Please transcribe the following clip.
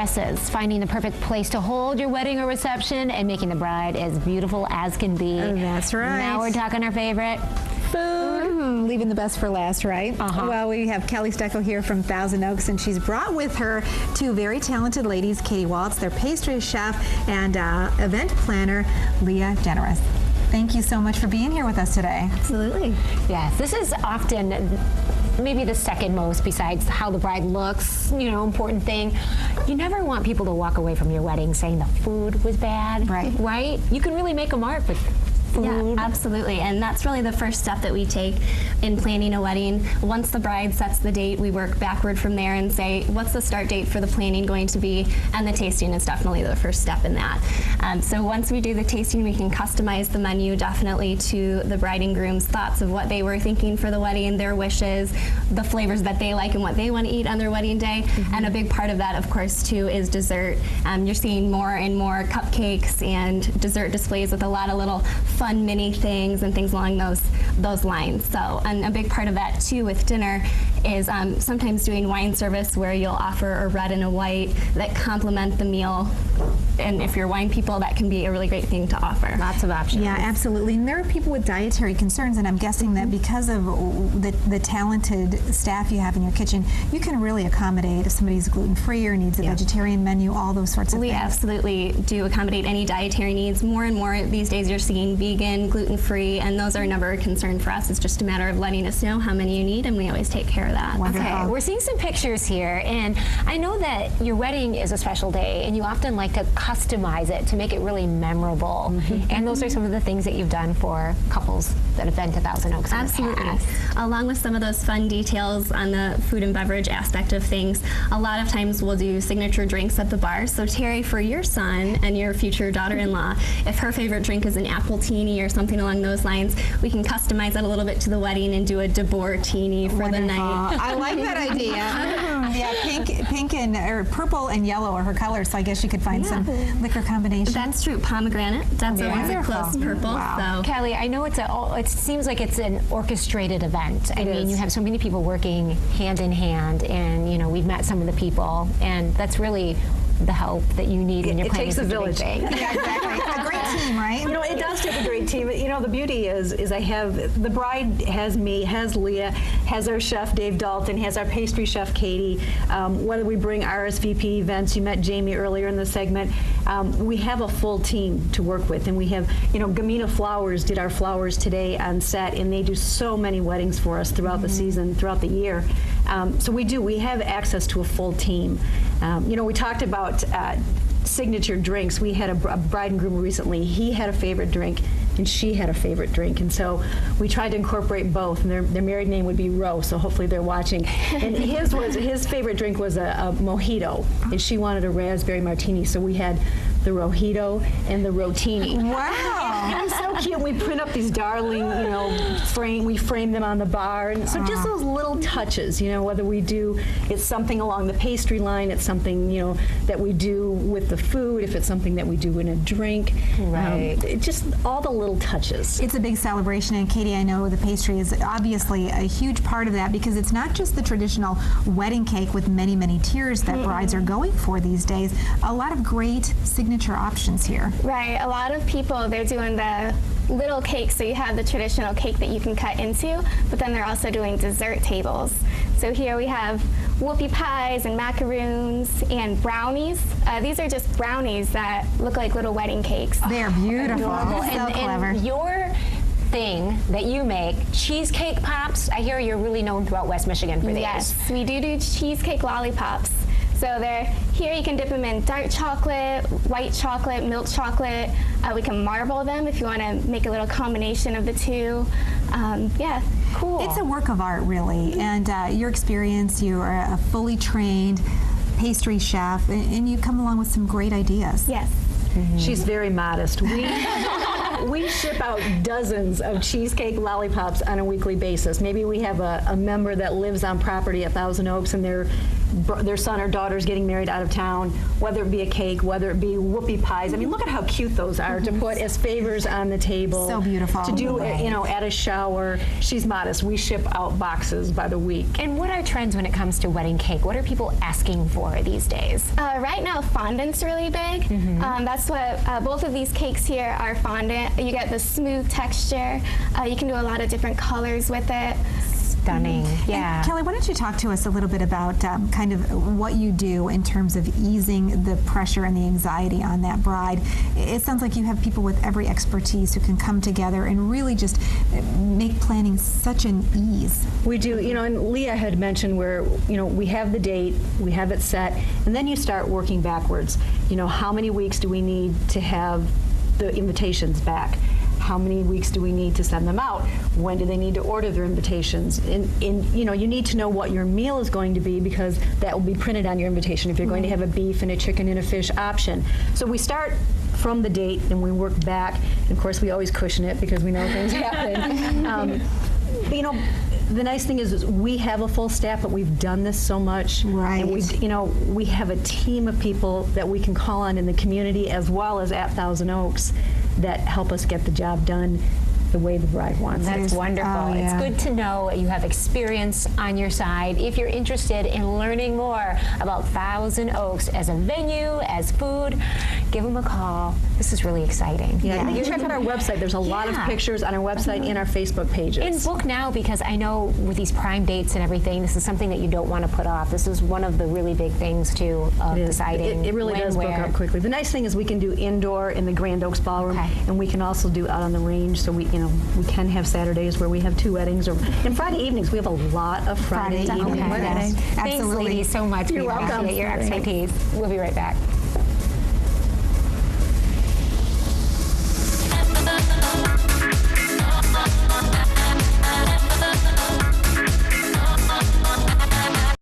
dresses, finding the perfect place to hold your wedding or reception, and making the bride as beautiful as can be. That's right. Now we're talking our favorite. Food. Leaving the best for last, right? Well, we have Kelly Stecco here from Thousand Oaks, and she's brought with her two very talented ladies, Katy Waltz, their pastry chef, and event planner, Leah Generous. Thank you so much for being here with us today. Absolutely. Yes, this is often maybe the second most, besides how the bride looks, you know, important thing. You never want people to walk away from your wedding saying the food was bad. Right. Right? You can really make a mark with food. Yeah, absolutely. And that's really the first step that we take in planning a wedding. Once the bride sets the date, we work backward from there and say, what's the start date for the planning going to be? And the tasting is definitely the first step in that. So once we do the tasting, we can customize the menu definitely to the bride and groom's thoughts of what they were thinking for the wedding, their wishes, the flavors that they like and what they want to eat on their wedding day. And a big part of that, of course, too, is dessert. You're seeing more and more cupcakes and dessert displays with a lot of little fun mini things and things along those lines. So, and a big part of that too with dinner is sometimes doing wine service where you'll offer a red and a white that complement the meal. And if you're wine people, that can be a really great thing to offer. Lots of options. Yeah, absolutely. And there are people with dietary concerns, and I'm guessing that because of the talented staff you have in your kitchen, you can really accommodate if somebody's gluten-free or needs a vegetarian menu, all those sorts of things. We absolutely do accommodate any dietary needs. More and more these days you're seeing vegan, gluten-free, and those are never a concern for us. It's just a matter of letting us know how many you need, and we always take care of that. Wonderful. Okay, we're seeing some pictures here, and I know that your wedding is a special day, and you often like to customize it to make it really memorable. And those are some of the things that you've done for couples that have been to Thousand Oaks. Absolutely. Along with some of those fun details on the food and beverage aspect of things, a lot of times we'll do signature drinks at the bar. So Terry, for your son and your future daughter-in-law, if her favorite drink is an apple teeny or something along those lines, we can customize it a little bit to the wedding and do a DeBoer teeny for the night. I like that idea. Yeah, pink and or purple and yellow are her colors, so I guess you could find some liquor combination. That's true. Pomegranate. That's always a close purple. Wow. So. Kelly, I know it seems like it's an orchestrated event. I mean, you have so many people working hand in hand, and you know, we've met some of the people, and that's really the help that you need when you're planning takes a village. Thing. Yeah, exactly. A great team, right? You know, it does take a great team. You know, the beauty is I have, the bride has me, has Leah, has our chef Dave Dalton, has our pastry chef Katy. Whether we bring RSVP events, you met Jamie earlier in the segment, we have a full team to work with. And we have, you know, Gamina Flowers did our flowers today on set, and they do so many weddings for us throughout the season, throughout the year. So we have access to a full team. You know, we talked about signature drinks. We had a bride and groom recently. He had a favorite drink, and she had a favorite drink, and so we tried to incorporate both. And their married name would be Ro, so hopefully they're watching. And his favorite drink was a mojito, and she wanted a raspberry martini. So we had the Rojito and the Rotini. Wow. It was so cute. We print up these darling, you know, we frame them on the bar. And so just those little touches, you know, whether we do, it's something along the pastry line, it's something, you know, that we do with the food, if it's something that we do in a drink. Right. Just all the little touches. It's a big celebration, and Katy, I know the pastry is obviously a huge part of that, because it's not just the traditional wedding cake with many, many tiers that brides are going for these days. A lot of great signature options here. Right, a lot of people, they're doing the little cakes, so you have the traditional cake that you can cut into, but then they're also doing dessert tables. So here we have whoopie pies and macaroons and brownies. These are just brownies that look like little wedding cakes. They're beautiful. Adorable. So clever. And your thing that you make, cheesecake pops, I hear you're really known throughout West Michigan for these. Yes, we do cheesecake lollipops. So here you can dip them in dark chocolate, white chocolate, milk chocolate. We can marble them if you want to make a little combination of the two. Yeah, cool. It's a work of art, really. And your experience, you are a fully trained pastry chef, and you come along with some great ideas. Yes. She's very modest. we ship out dozens of cheesecake lollipops on a weekly basis. Maybe we have a member that lives on property at Thousand Oaks and their son or daughter's getting married out of town, whether it be a cake, whether it be whoopie pies. I mean, look at how cute those are to put as favors on the table. So beautiful. To do, at a shower. She's modest. We ship out boxes by the week. And what are trends when it comes to wedding cake? What are people asking for these days? Right now, fondant's really big. That's what both of these cakes here are fondant. You get the smooth texture. You can do a lot of different colors with it. Stunning. Yeah. And Kelly, why don't you talk to us a little bit about kind of what you do in terms of easing the pressure and the anxiety on that bride? It sounds like you have people with every expertise who can come together and really just make planning such an ease. We do, and Leah had mentioned where, we have the date, we have it set, and then you start working backwards. How many weeks do we need to have the invitations back? How many weeks do we need to send them out? When do they need to order their invitations? And you need to know what your meal is going to be because that will be printed on your invitation if you're going to have a beef and a chicken and a fish option. So we start from the date and we work back. And of course, we always cushion it because we know things happen. But, the nice thing is we have a full staff, but we've done this so much. Right. And we have a team of people that we can call on in the community as well as at Thousand Oaks that help us get the job done the way the bride wants. That's wonderful. Oh, yeah. It's good to know you have experience on your side. If you're interested in learning more about Thousand Oaks as a venue, as food, give them a call. This is really exciting. Yeah. You check out our website. There's a lot of pictures on our website and our Facebook pages. And book now, because I know with these prime dates and everything, this is something that you don't want to put off. This is one of the really big things too of deciding. It really when, does where. book up quickly. The nice thing is we can do indoor in the Grand Oaks Ballroom, and we can also do out on the range. So we can have Saturdays where we have 2 weddings, and Friday evenings we have a lot of Friday evening weddings. Thanks, ladies, so much. You're we welcome. appreciate your expertise. We'll be right back.